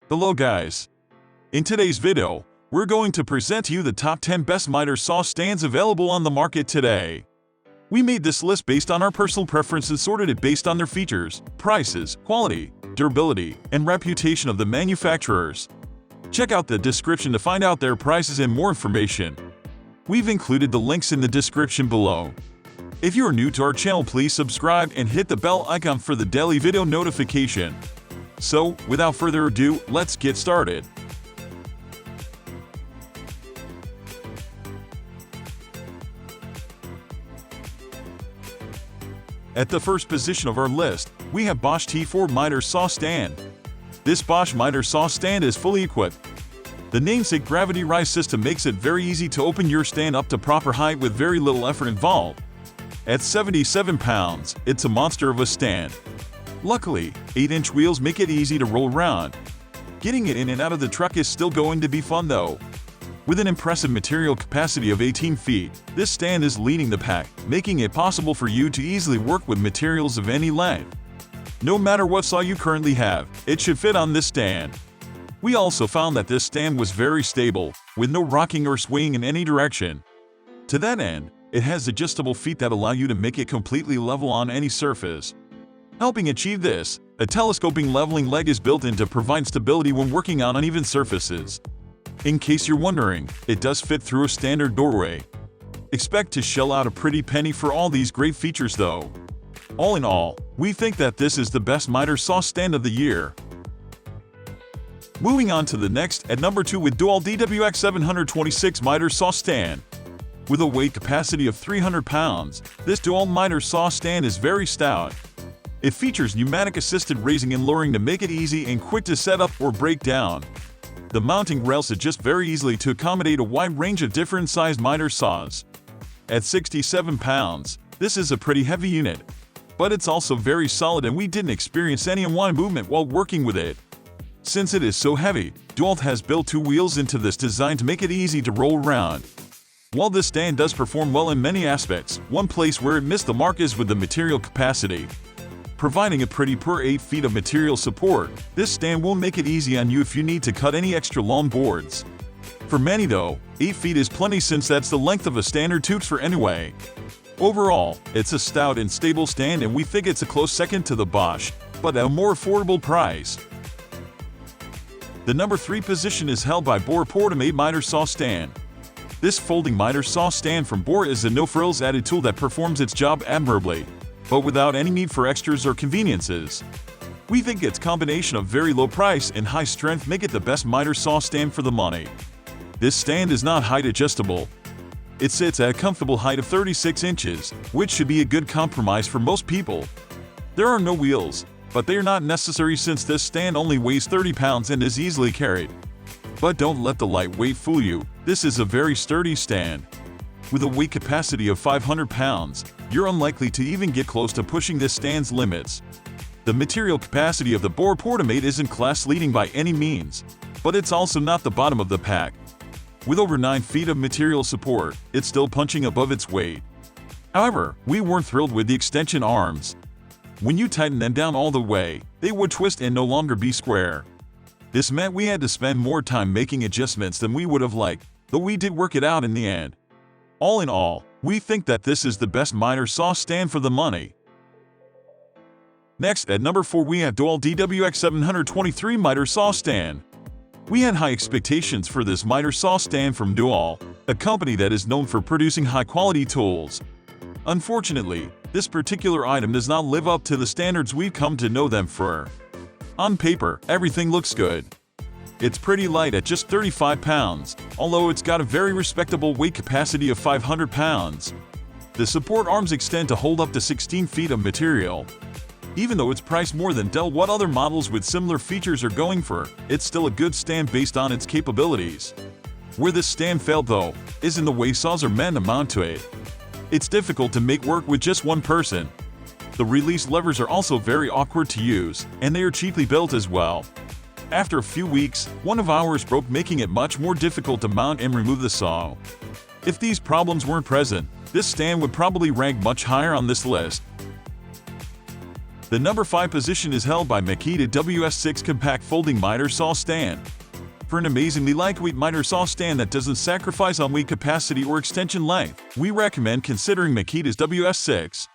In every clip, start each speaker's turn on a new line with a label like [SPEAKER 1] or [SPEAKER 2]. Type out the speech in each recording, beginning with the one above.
[SPEAKER 1] Hello guys! In today's video, we're going to present to you the top 10 best miter saw stands available on the market today. We made this list based on our personal preferences, sorted it based on their features, prices, quality, durability, and reputation of the manufacturers. Check out the description to find out their prices and more information. We've included the links in the description below. If you are new to our channel, please subscribe and hit the bell icon for the daily video notification. So, without further ado, let's get started. At the first position of our list, we have Bosch T4 miter saw stand. This Bosch miter saw stand is fully equipped. The namesake gravity rise system makes it very easy to open your stand up to proper height with very little effort involved. At 77 pounds, it's a monster of a stand. Luckily, 8-inch wheels make it easy to roll around. Getting it in and out of the truck is still going to be fun though. With an impressive material capacity of 18 feet, this stand is leading the pack, making it possible for you to easily work with materials of any length. No matter what saw you currently have, it should fit on this stand. We also found that this stand was very stable, with no rocking or swaying in any direction. To that end, it has adjustable feet that allow you to make it completely level on any surface. Helping achieve this, a telescoping leveling leg is built in to provide stability when working on uneven surfaces. In case you're wondering, it does fit through a standard doorway. Expect to shell out a pretty penny for all these great features though. All in all, we think that this is the best miter saw stand of the year. Moving on to the next, at number 2 with DEWALT WS6 miter saw stand. With a weight capacity of 300 pounds, this DEWALT miter saw stand is very stout. It features pneumatic-assisted raising and lowering to make it easy and quick to set up or break down. The mounting rails adjust very easily to accommodate a wide range of different sized miter saws. At 67 pounds, this is a pretty heavy unit, but it's also very solid and we didn't experience any unwanted movement while working with it. Since it is so heavy, DEWALT has built 2 wheels into this design to make it easy to roll around. While this stand does perform well in many aspects, one place where it missed the mark is with the material capacity. Providing a pretty poor 8 feet of material support, this stand won't make it easy on you if you need to cut any extra long boards. For many though, 8 feet is plenty since that's the length of a standard Toughbook anyway. Overall, it's a stout and stable stand and we think it's a close second to the Bosch, but at a more affordable price. The number 3 position is held by Bora PORTAMATE miter saw stand. This folding miter saw stand from Bora is a no-frills added tool that performs its job admirably, but without any need for extras or conveniences. We think its combination of very low price and high strength make it the best miter saw stand for the money. This stand is not height adjustable. It sits at a comfortable height of 36 inches, which should be a good compromise for most people. There are no wheels, but they are not necessary since this stand only weighs 30 pounds and is easily carried. But don't let the lightweight fool you, this is a very sturdy stand. With a weight capacity of 500 pounds, you're unlikely to even get close to pushing this stand's limits. The material capacity of the Boar PORTAMATE isn't class-leading by any means, but it's also not the bottom of the pack. With over 9 feet of material support, it's still punching above its weight. However, we weren't thrilled with the extension arms. When you tighten them down all the way, they would twist and no longer be square. This meant we had to spend more time making adjustments than we would have liked, though we did work it out in the end. All in all, we think that this is the best miter saw stand for the money. Next, at number 4 we have DEWALT WS6 miter saw stand. We had high expectations for this miter saw stand from DEWALT, a company that is known for producing high-quality tools. Unfortunately, this particular item does not live up to the standards we've come to know them for. On paper, everything looks good. It's pretty light at just 35 pounds, although it's got a very respectable weight capacity of 500 pounds. The support arms extend to hold up to 16 feet of material. Even though it's priced more than what other models with similar features are going for, it's still a good stand based on its capabilities. Where this stand failed though, is in the way saws are meant to mount to it. It's difficult to make work with just one person. The release levers are also very awkward to use, and they are cheaply built as well. After a few weeks, one of ours broke, making it much more difficult to mount and remove the saw. If these problems weren't present, this stand would probably rank much higher on this list. The number 5 position is held by Makita WS6 Compact Folding Miter Saw Stand. For an amazingly lightweight miter saw stand that doesn't sacrifice on weight capacity or extension length, we recommend considering Makita's WS6.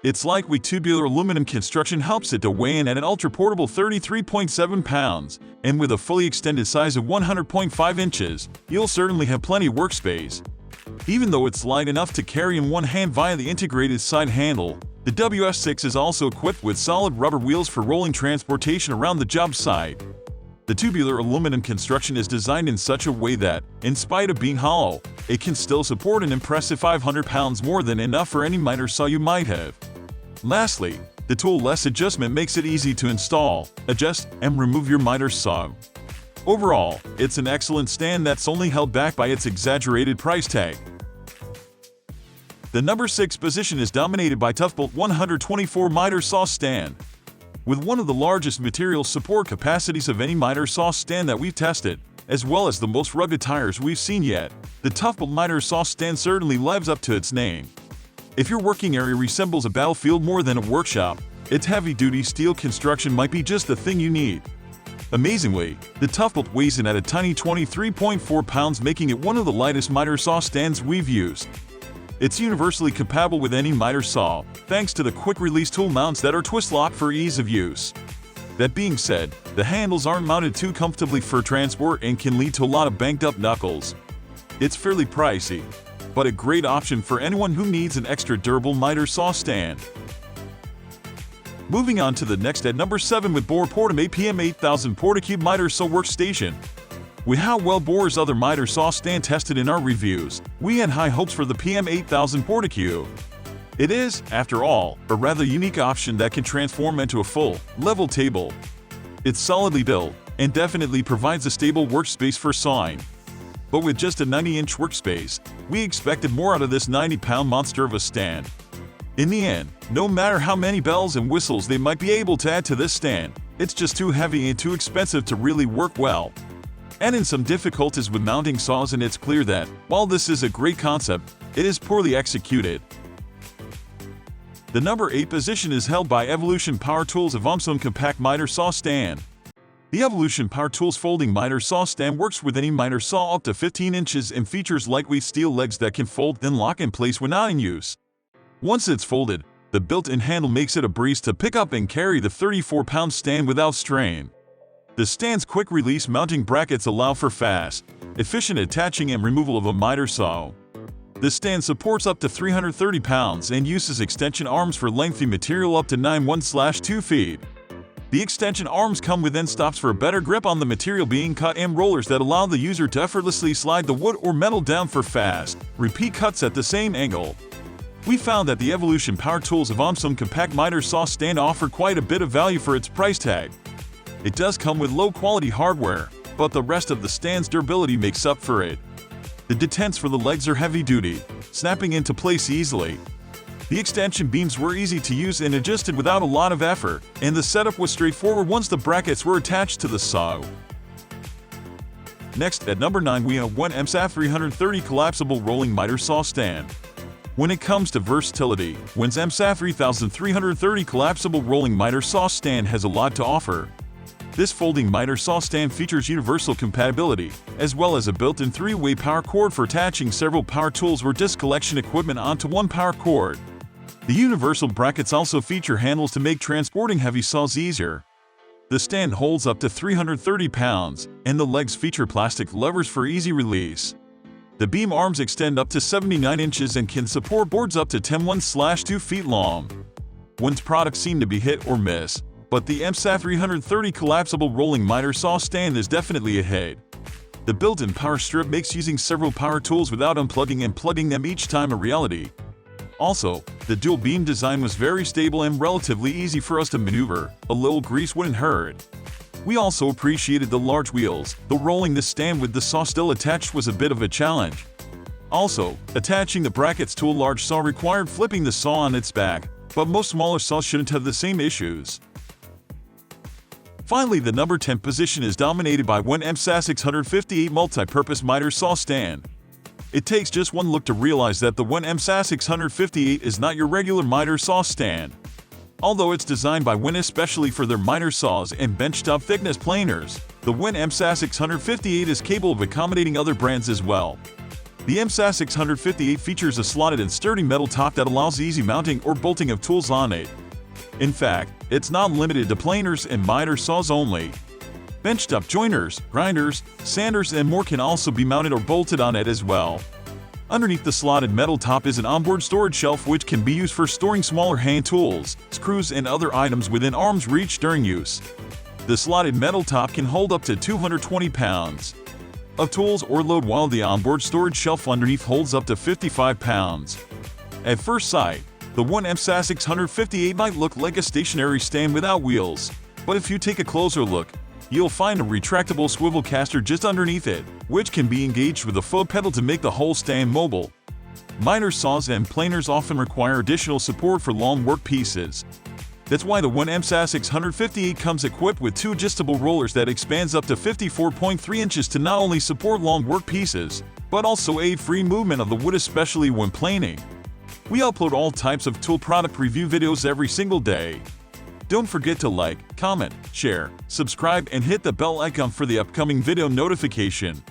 [SPEAKER 1] Its lightweight tubular aluminum construction helps it to weigh in at an ultra-portable 33.7 pounds, and with a fully extended size of 100.5 inches, you'll certainly have plenty of workspace. Even though it's light enough to carry in one hand via the integrated side handle, the WS6 is also equipped with solid rubber wheels for rolling transportation around the job site. The tubular aluminum construction is designed in such a way that, in spite of being hollow, it can still support an impressive 500 pounds, more than enough for any miter saw you might have. Lastly, the tool-less adjustment makes it easy to install, adjust, and remove your miter saw. Overall, it's an excellent stand that's only held back by its exaggerated price tag. The number 6 position is dominated by Toughbook 124 miter saw stand. With one of the largest material support capacities of any miter saw stand that we've tested, as well as the most rugged tires we've seen yet, the Toughbook miter saw stand certainly lives up to its name. If your working area resembles a battlefield more than a workshop, its heavy-duty steel construction might be just the thing you need. Amazingly, the Toughbook weighs in at a tiny 23.4 pounds, making it one of the lightest miter saw stands we've used. It's universally compatible with any miter saw, thanks to the quick-release tool mounts that are twist-locked for ease of use. That being said, the handles aren't mounted too comfortably for transport and can lead to a lot of banked-up knuckles. It's fairly pricey, but a great option for anyone who needs an extra durable miter saw stand. Moving on to the next at number 7 with Boar Portame PM8000 Portacube Miter Saw Workstation. With how well Bora's other miter saw stand tested in our reviews, we had high hopes for the PM8000 Portacube. It is, after all, a rather unique option that can transform into a full, level table. It's solidly built, and definitely provides a stable workspace for sawing. But with just a 90-inch workspace, we expected more out of this 90-pound monster of a stand. In the end, no matter how many bells and whistles they might be able to add to this stand, it's just too heavy and too expensive to really work well. And in some difficulties with mounting saws, and it's clear that, while this is a great concept, it is poorly executed. The number 8 position is held by Evolution Power Tools' Avamson Compact Miter Saw Stand. The Evolution Power Tools folding miter saw stand works with any miter saw up to 15 inches and features lightweight steel legs that can fold and lock in place when not in use. Once it's folded, the built-in handle makes it a breeze to pick up and carry the 34-pound stand without strain. The stand's quick-release mounting brackets allow for fast, efficient attaching and removal of a miter saw. The stand supports up to 330 pounds and uses extension arms for lengthy material up to 9.1/2 feet. The extension arms come with end stops for a better grip on the material being cut and rollers that allow the user to effortlessly slide the wood or metal down for fast, repeat cuts at the same angle. We found that the Evolution Power Tools Avamson Compact Miter Saw Stand offered quite a bit of value for its price tag. It does come with low-quality hardware, but the rest of the stand's durability makes up for it. The detents for the legs are heavy-duty, snapping into place easily. The extension beams were easy to use and adjusted without a lot of effort, and the setup was straightforward once the brackets were attached to the saw. Next, at number 9 we have one MSAF 330 Collapsible Rolling Miter Saw Stand. When it comes to versatility, WEN's MSAF 3330 Collapsible Rolling Miter Saw Stand has a lot to offer. This folding miter saw stand features universal compatibility, as well as a built-in 3-way power cord for attaching several power tools or disc collection equipment onto one power cord. The universal brackets also feature handles to make transporting heavy saws easier. The stand holds up to 330 pounds, and the legs feature plastic levers for easy release. The beam arms extend up to 79 inches and can support boards up to 10.1/2 feet long. WEN's products seem to be hit or miss, but the MSAF 330 Collapsible Rolling Miter Saw Stand is definitely a hit. The built-in power strip makes using several power tools without unplugging and plugging them each time a reality. Also, the dual beam design was very stable and relatively easy for us to maneuver. A little grease wouldn't hurt. We also appreciated the large wheels, though rolling the stand with the saw still attached was a bit of a challenge. Also, attaching the brackets to a large saw required flipping the saw on its back, but most smaller saws shouldn't have the same issues. Finally, the number 10 position is dominated by WEN MSAF 658 Multi-Purpose Miter Saw Stand. It takes just one look to realize that the WEN MSAF 658 is not your regular miter saw stand. Although it's designed by WIN especially for their miter saws and benchtop thickness planers, the WIN MSA 658 is capable of accommodating other brands as well. The MSA 658 features a slotted and sturdy metal top that allows easy mounting or bolting of tools on it. In fact, it's not limited to planers and miter saws only. Benchtop joiners, grinders, sanders, and more can also be mounted or bolted on it as well. Underneath the slotted metal top is an onboard storage shelf which can be used for storing smaller hand tools, screws, and other items within arm's reach during use. The slotted metal top can hold up to 220 pounds of tools or load, while the onboard storage shelf underneath holds up to 55 pounds. At first sight, the WIN MSA 658 might look like a stationary stand without wheels, but if you take a closer look, you'll find a retractable swivel caster just underneath it, which can be engaged with a foot pedal to make the whole stand mobile. Miter saws and planers often require additional support for long work pieces. That's why the WIN MSA 658 comes equipped with two adjustable rollers that expands up to 54.3 inches to not only support long work pieces, but also aid free movement of the wood, especially when planing. We upload all types of tool product review videos every single day. Don't forget to like, comment, share, subscribe, and hit the bell icon for the upcoming video notification.